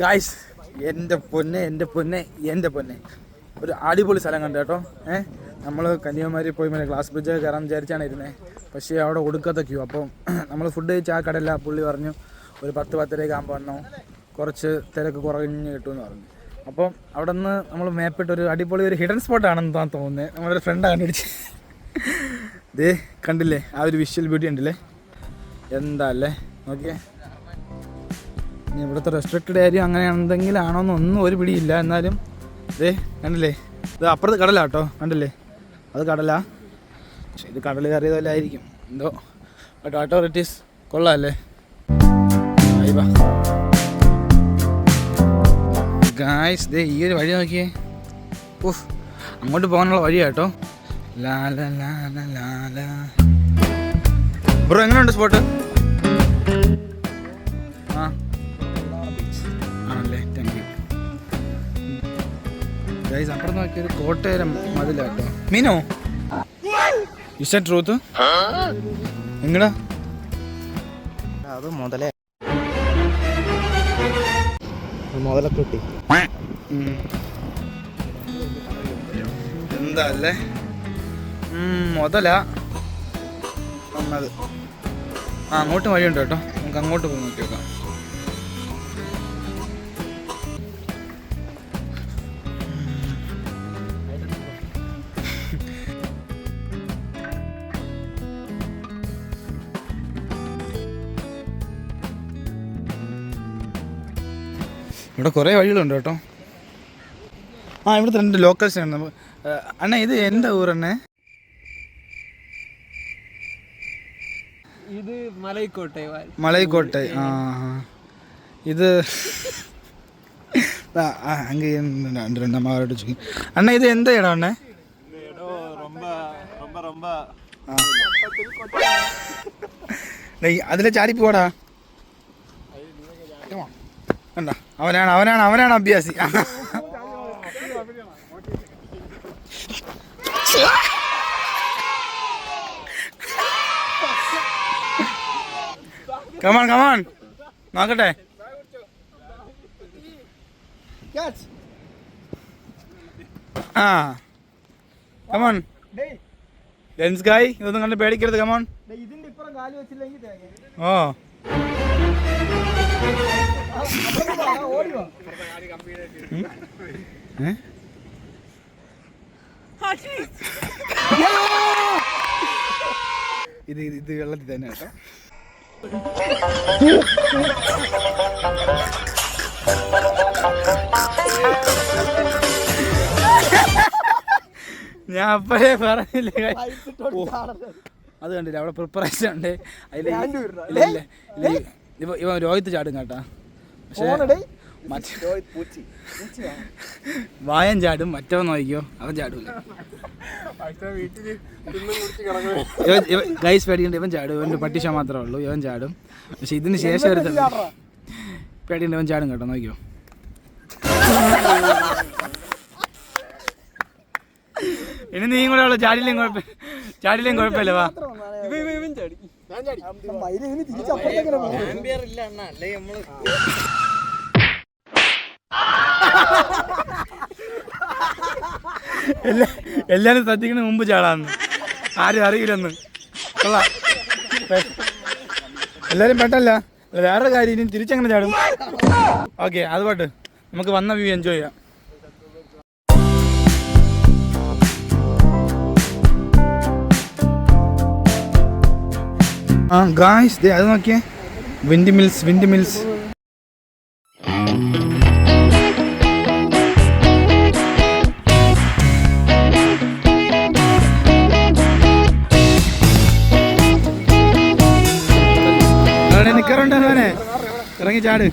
Guys എൻ്റെ പൊന്നെ ഒരു അടിപൊളി സ്ഥലം കണ്ടു കേട്ടോ. നമ്മൾ കന്യാകുമാരി പോയി മറ്റേ ഗ്ലാസ് ബ്രിഡ്ജ് കയറാൻ വിചാരിച്ചാണ് ഇരുന്നത്. പക്ഷേ അവിടെ ഒടുക്കത്തെ ക്യൂ. അപ്പം നമ്മൾ ഫുഡ് കഴിച്ച ആ കടയില്ല, പുള്ളി പറഞ്ഞു ഒരു 10-10:30 ആകുമ്പോൾ വന്നോ, കുറച്ച് തിരക്ക് കുറഞ്ഞ് കിട്ടുമെന്ന് പറഞ്ഞു. അപ്പം അവിടെ നിന്ന് നമ്മൾ മേപ്പിട്ടൊരു അടിപൊളി ഒരു ഹിഡൻ സ്പോട്ടാണെന്ന് തോന്നുന്നത്. നമ്മളൊരു ഫ്രണ്ടാണ് കണ്ടുപിടിച്ച്. ദേ കണ്ടില്ലേ ആ ഒരു വിഷ്വൽ ബ്യൂട്ടി ഉണ്ടല്ലേ, എന്താ അല്ലേ നോക്കിയേ. ഇനി ഇവിടുത്തെ റെസ്ട്രിക്റ്റഡ് ഏരിയ അങ്ങനെ എന്തെങ്കിലും ആണോന്നൊന്നും ഒരു പിടിയില്ല. എന്നാലും ദേ കണ്ടില്ലേ, ഇത് അപ്പുറത്ത് കടലാ കേട്ടോ, കണ്ടില്ലേ അത് കടലാ. പക്ഷെ ഇത് കടൽ കയറിയതല്ല ആയിരിക്കും എന്തോ. ബട്ട് അതോറിറ്റീസ് കൊള്ളാമല്ലേ. ഗായ്സ് ദേ ഈ ഒരു വഴി നോക്കിയേ. ഓഹ് അങ്ങോട്ട് പോകാനുള്ള വഴിയാ കേട്ടോ. ബ്രോ എങ്ങനെയുണ്ട് സ്പോട്ട്? ആണല്ലേ, താങ്ക് യു ഗൈസ്. അപ്പുറം നോക്കിയൊരു കോട്ടയം മതിലാട്ടോ. മീനോ ഇസ് ദാറ്റ് ട്രൂത്ത്? എങ്ങടാ അത് മുതലക്കുട്ടി എന്താ അല്ലേ, മുതല വന്നത്. അങ്ങോട്ട് വഴിയുണ്ട് കേട്ടോ, നമുക്ക് അങ്ങോട്ട് പോയി നോക്കി നോക്കാം. ഇവിടെ കുറേ വഴികളുണ്ട് കേട്ടോ. ഇവിടുത്തെ 2 ലോക്കൽസ് ആണ്. അണ്ണ ഇത് എന്താ ഊരണ്ണേ? ഇത് മലൈക്കോട്ടെ. ഇത് അണ്ണ ഇത് എന്താ ഇടം അണ്ണേ? അതിലെ ചാടിപ്പോടാ കണ്ട, അവനാണ് അഭ്യാസി. കമാൺ നോക്കട്ടെ. കമാൺ ലെൻസ് ഗായ്, ഇതൊന്നും കണ്ട് പേടിക്കരുത്. കമാൺ. ഓ ഇത് വെള്ളത്തിൽ തന്നെ കേട്ടോ. ഞാൻ അപ്പോഴേ പറഞ്ഞില്ലേ, അത് കണ്ടില്ല അവിടെ പ്രിപ്പറേഷൻ ഉണ്ട്. ഇവ രോഹിത്ത് ചാടും കേട്ടാ. പക്ഷേ വായൻ ചാടും, മറ്റവൻ നോക്കിയോ അവൻ ചാടൂല. ഗൈസ് പേടിയുണ്ട്, ഇവൻ ചാടും. ഇവൻ്റെ പട്ടിഷ മാത്രമേ ഉള്ളൂ, ഇവൻ ചാടും. പക്ഷെ ഇതിന് ശേഷം ഒരു പേടിയുണ്ട്, ഇവൻ ചാടും കേട്ടോ, നോക്കിയോ. ഇനി നീ കൂടെ ഉള്ളു, ചാടിയില്ലെങ്കിൽ കുഴപ്പമില്ല. വാ എല്ലാരും ശ്രദ്ധിക്കണ മുമ്പ് ചാടാന്ന്, ആരും അറിയില്ലെന്ന്. എല്ലാരും പെട്ടല്ല, വേറെ കാര്യം ഇനി തിരിച്ചെങ്ങനെ ചാടും. ഓക്കെ അത് പോട്ട്, നമുക്ക് വന്ന വ്യൂ എൻജോയ് ചെയ്യാം. ഗായ്സ് ദേ അത് നോക്കിയേ, വിൻഡ് മിൽസ്. നിക്കറുണ്ടോ മോനെ, ഇറങ്ങി ചാട്.